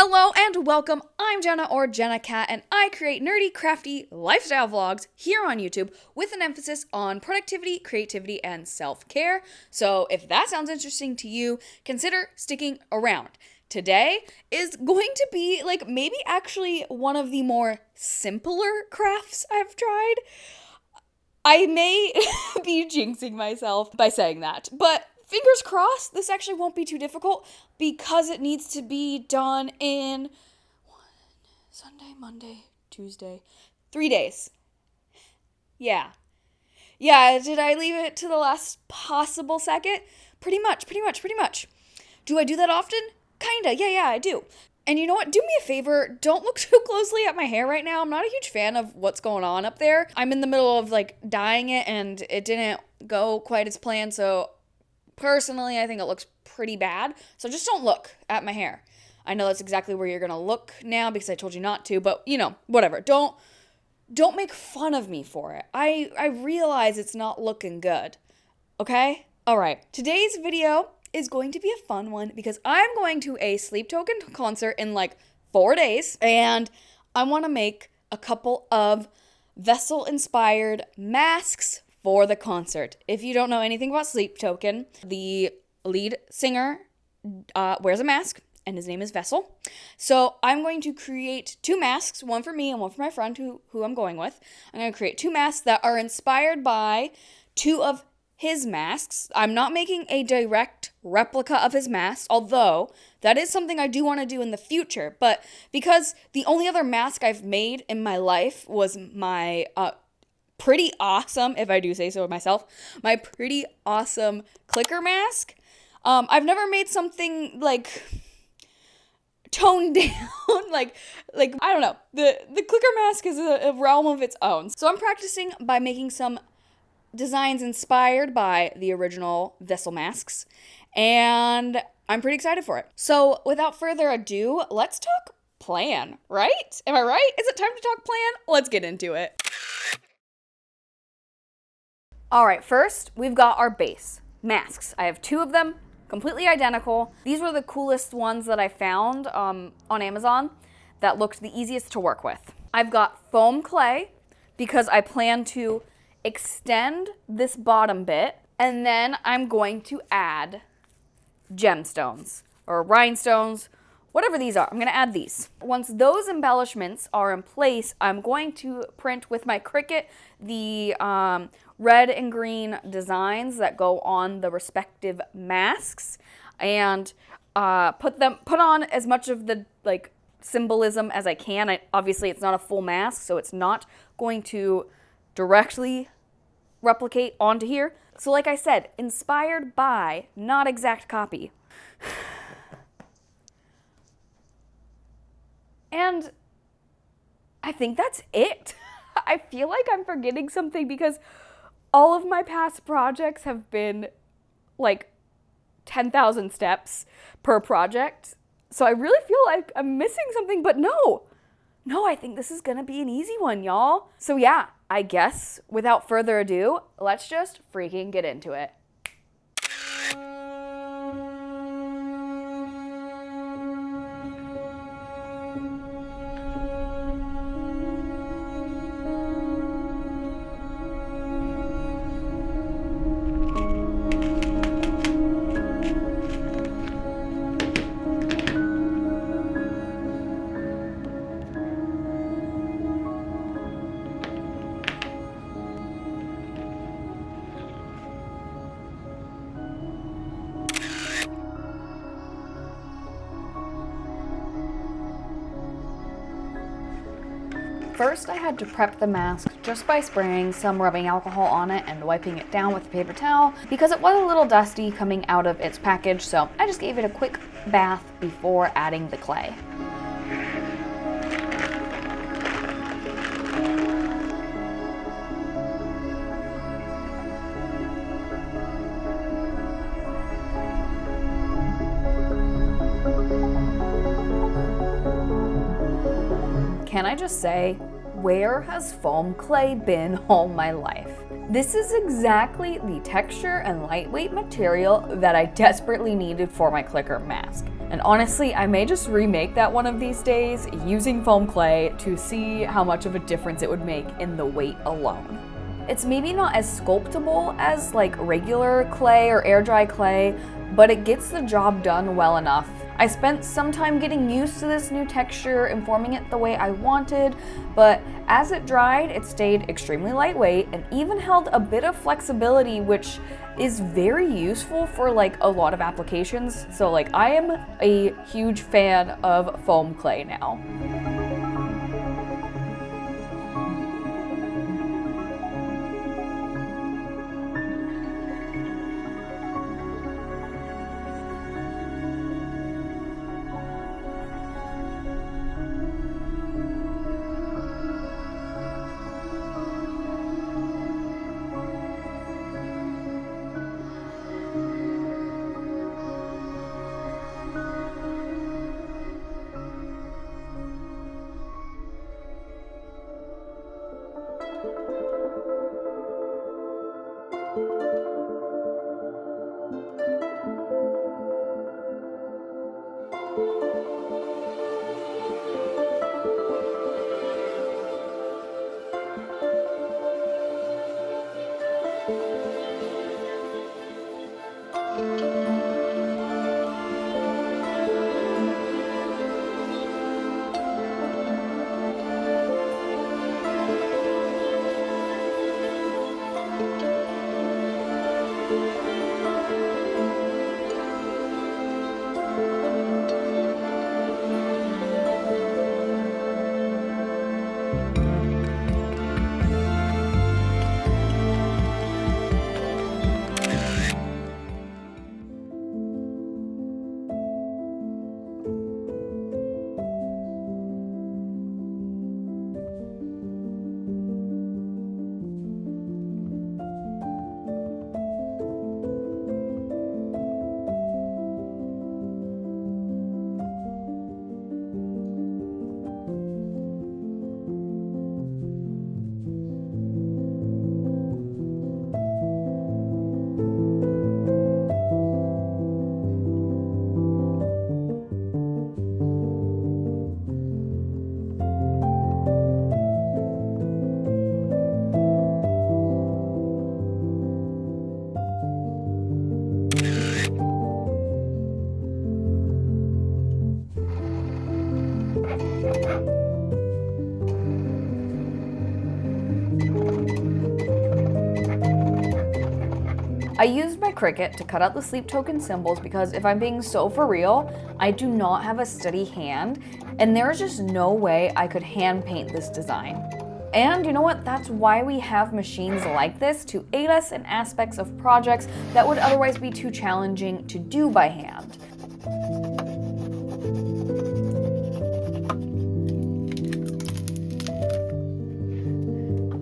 Hello and welcome, I'm Jenna or Jenna Cat, and I create nerdy, crafty lifestyle vlogs here on YouTube with an emphasis on productivity, creativity, and self-care. So if that sounds interesting to you, consider sticking around. Today is going to be maybe actually one of the more simpler crafts I've tried. I may be jinxing myself by saying that, but fingers crossed, this actually won't be too difficult because it needs to be done in Sunday, Monday, Tuesday, 3 days. Yeah, did I leave it to the last possible second? Pretty much. Do I do that often? Kinda, yeah, I do. And you know what? Do me a favor, don't look too closely at my hair right now. I'm not a huge fan of what's going on up there. I'm in the middle of dyeing it and it didn't go quite as planned, so personally, I think it looks pretty bad. So just don't look at my hair. I know that's exactly where you're going to look now because I told you not to, but whatever. Don't make fun of me for it. I realize it's not looking good. Okay? All right. Today's video is going to be a fun one because I'm going to a Sleep Token concert in 4 days, and I want to make a couple of vessel-inspired masks for the concert. If you don't know anything about Sleep Token, the lead singer wears a mask, and his name is Vessel. So I'm going to create 2 masks, one for me and one for my friend who I'm going with. I'm going to create 2 masks that are inspired by 2 of his masks. I'm not making a direct replica of his mask, although that is something I do want to do in the future. But because the only other mask I've made in my life was my pretty awesome, if I do say so myself, my pretty awesome clicker mask. I've never made something toned down, I don't know. The clicker mask is a realm of its own. So I'm practicing by making some designs inspired by the original Vessel masks, and I'm pretty excited for it. So without further ado, let's talk plan, right? Am I right? Is it time to talk plan? Let's get into it. All right, first we've got our base masks. I have 2 of them, completely identical. These were the coolest ones that I found on Amazon that looked the easiest to work with. I've got foam clay because I plan to extend this bottom bit, and then I'm going to add gemstones or rhinestones, whatever these are. I'm going to add these. Once those embellishments are in place, I'm going to print with my Cricut the red and green designs that go on the respective masks, and put on as much of the symbolism as I can. Obviously it's not a full mask, so it's not going to directly replicate onto here. So like I said, inspired by, not exact copy. And I think that's it. I feel like I'm forgetting something because all of my past projects have been 10,000 steps per project. So I really feel like I'm missing something, but no, I think this is gonna be an easy one, y'all. So yeah, I guess without further ado, let's just freaking get into it. First, I had to prep the mask just by spraying some rubbing alcohol on it and wiping it down with a paper towel because it was a little dusty coming out of its package, so I just gave it a quick bath before adding the clay. Can I just say, where has foam clay been all my life? This is exactly the texture and lightweight material that I desperately needed for my clicker mask. And honestly, I may just remake that one of these days using foam clay to see how much of a difference it would make in the weight alone. It's maybe not as sculptable as like regular clay or air dry clay, but it gets the job done well enough. I spent some time getting used to this new texture and forming it the way I wanted, but as it dried, it stayed extremely lightweight and even held a bit of flexibility, which is very useful for like a lot of applications. So like I am a huge fan of foam clay now. I used my Cricut to cut out the sleep token symbols because if I'm being so for real, I do not have a steady hand, and there's just no way I could hand paint this design. And you know what? That's why we have machines like this to aid us in aspects of projects that would otherwise be too challenging to do by hand.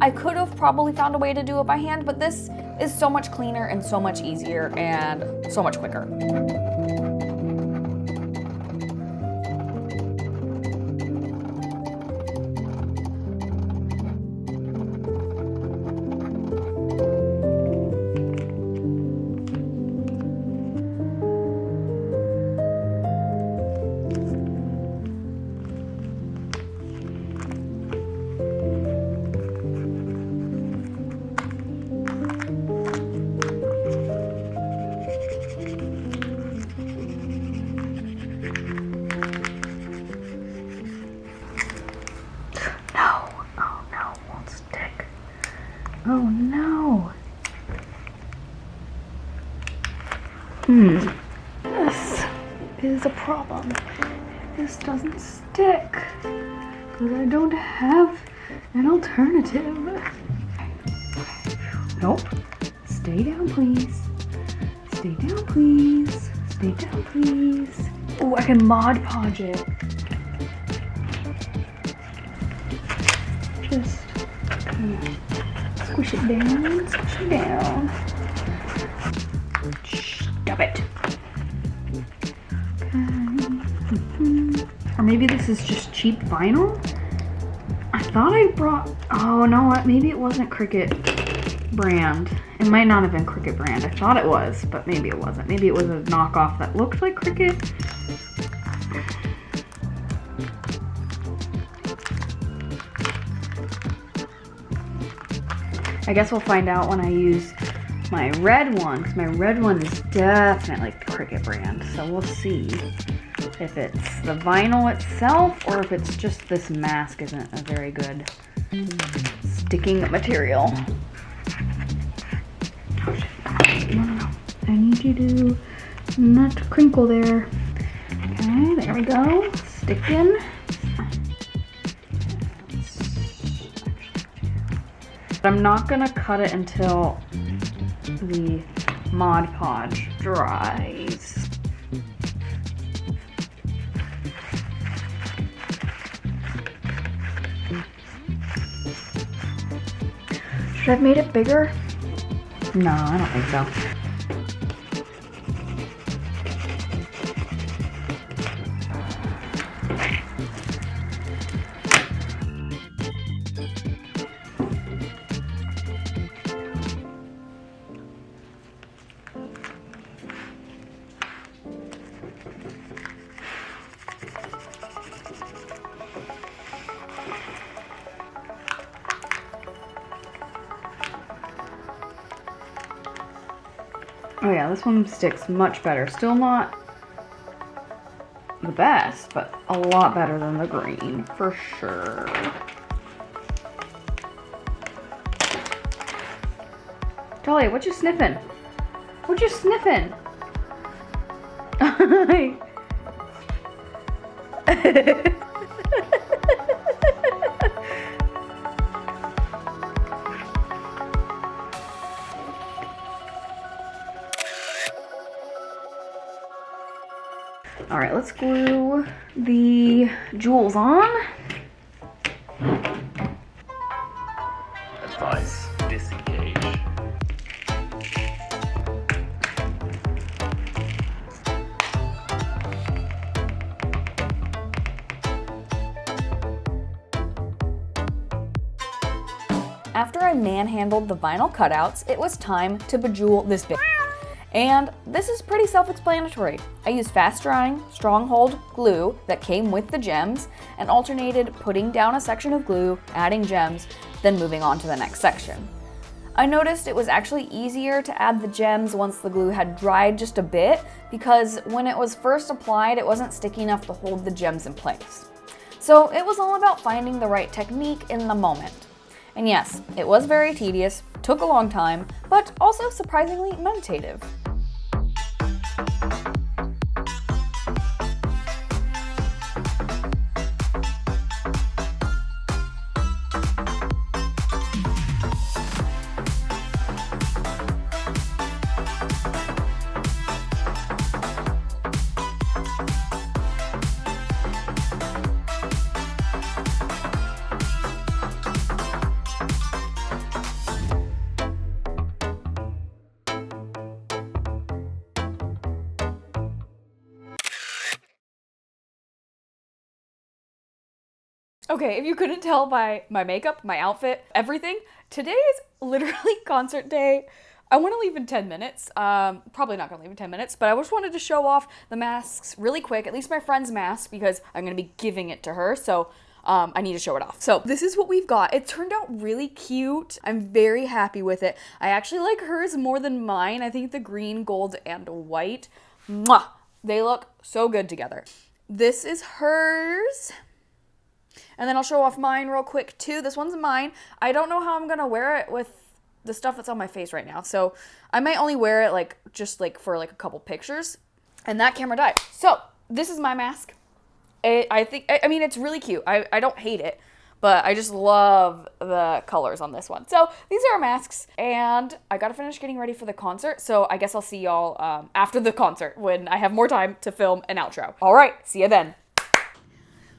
I could have probably found a way to do it by hand, but this is so much cleaner and so much easier and so much quicker. Oh no. This is a problem. This doesn't stick. But I don't have an alternative. Nope. Stay down, please. Stay down, please. Stay down, please. Oh, I can Mod Podge it. Just squish it down, squish it down. Stop it. Okay. Or maybe this is just cheap vinyl? I thought I brought, oh no, maybe it wasn't Cricut brand. It might not have been Cricut brand. I thought it was, but maybe it wasn't. Maybe it was a knockoff that looked like Cricut. I guess we'll find out when I use my red one, because my red one is definitely the Cricut brand. So we'll see if it's the vinyl itself or if it's just this mask isn't a very good sticking material. Oh shit. No. I need you to not crinkle there. Okay, there we go. Stick in. I'm not gonna cut it until the Mod Podge dries. Should I have made it bigger? No, I don't think so. Oh yeah, this one sticks much better. Still not the best, but a lot better than the green, for sure. Dolly, what you sniffing? What you sniffing? All right, let's glue the jewels on. Advice: disengage. After I manhandled the vinyl cutouts, it was time to bejewel this bit. And this is pretty self-explanatory. I used fast-drying, stronghold glue that came with the gems and alternated putting down a section of glue, adding gems, then moving on to the next section. I noticed it was actually easier to add the gems once the glue had dried just a bit because when it was first applied, it wasn't sticky enough to hold the gems in place. So it was all about finding the right technique in the moment. And yes, it was very tedious, took a long time, but also surprisingly meditative. Okay, if you couldn't tell by my makeup, my outfit, everything, today is literally concert day. I want to leave in 10 minutes. Probably not going to leave in 10 minutes, but I just wanted to show off the masks really quick, at least my friend's mask, because I'm going to be giving it to her, so I need to show it off. So this is what we've got. It turned out really cute. I'm very happy with it. I actually like hers more than mine. I think the green, gold, and white, mwah, they look so good together. This is hers. And then I'll show off mine real quick too. This one's mine. I don't know how I'm gonna wear it with the stuff that's on my face right now. So I might only wear it just for a couple pictures. And that camera died. So this is my mask. I mean, it's really cute. I don't hate it, but I just love the colors on this one. So these are our masks, and I gotta finish getting ready for the concert. So I guess I'll see y'all after the concert when I have more time to film an outro. All right, see you then.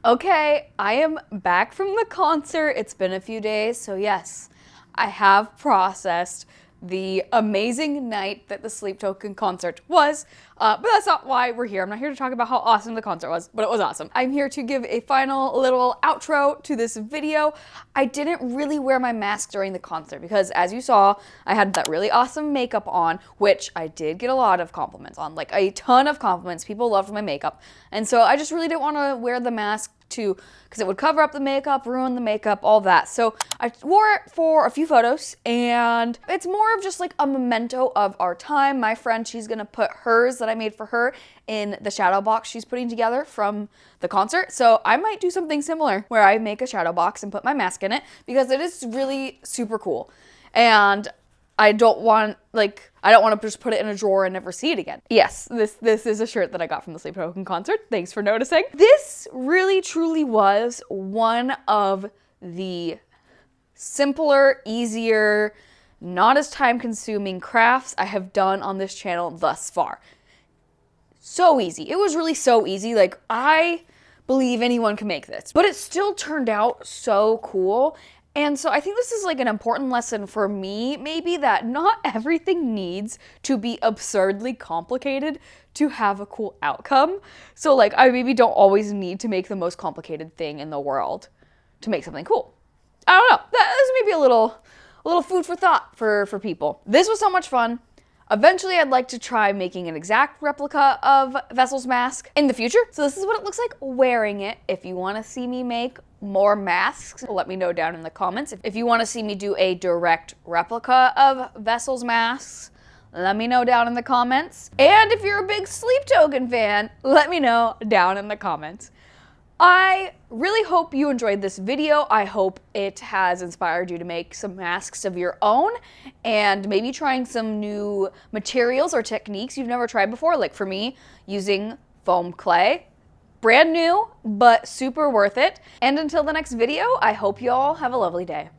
Okay, I am back from the concert. It's been a few days, so yes, I have processed the amazing night that the Sleep Token concert was, but that's not why we're here. I'm not here to talk about how awesome the concert was, but it was awesome. I'm here to give a final little outro to this video. I didn't really wear my mask during the concert because, as you saw, I had that really awesome makeup on, which I did get a lot of compliments on, like a ton of compliments. People loved my makeup, and so I just really didn't want to wear the mask because it would cover up the makeup, ruin the makeup, all that. So I wore it for a few photos, and it's more of just like a memento of our time. My friend, she's gonna put hers that I made for her in the shadow box she's putting together from the concert. So I might do something similar where I make a shadow box and put my mask in it because it is really super cool. And I don't want to just put it in a drawer and never see it again. Yes, this is a shirt that I got from the Sleep Token concert. Thanks for noticing. This really truly was one of the simpler, easier, not as time consuming crafts I have done on this channel thus far. So easy. It was really so easy. Like, I believe anyone can make this, but it still turned out so cool. And so I think this is like an important lesson for me, maybe, that not everything needs to be absurdly complicated to have a cool outcome. So like, I maybe don't always need to make the most complicated thing in the world to make something cool. I don't know. That is maybe a little food for thought for people. This was so much fun. Eventually, I'd like to try making an exact replica of Vessel's mask in the future. So this is what it looks like wearing it. If you want to see me make more masks, let me know down in the comments. If you want to see me do a direct replica of Vessel's masks, let me know down in the comments. And if you're a big Sleep Token fan, let me know down in the comments. I really hope you enjoyed this video. I hope it has inspired you to make some masks of your own and maybe trying some new materials or techniques you've never tried before. Like for me, using foam clay. Brand new, but super worth it. And until the next video, I hope you all have a lovely day.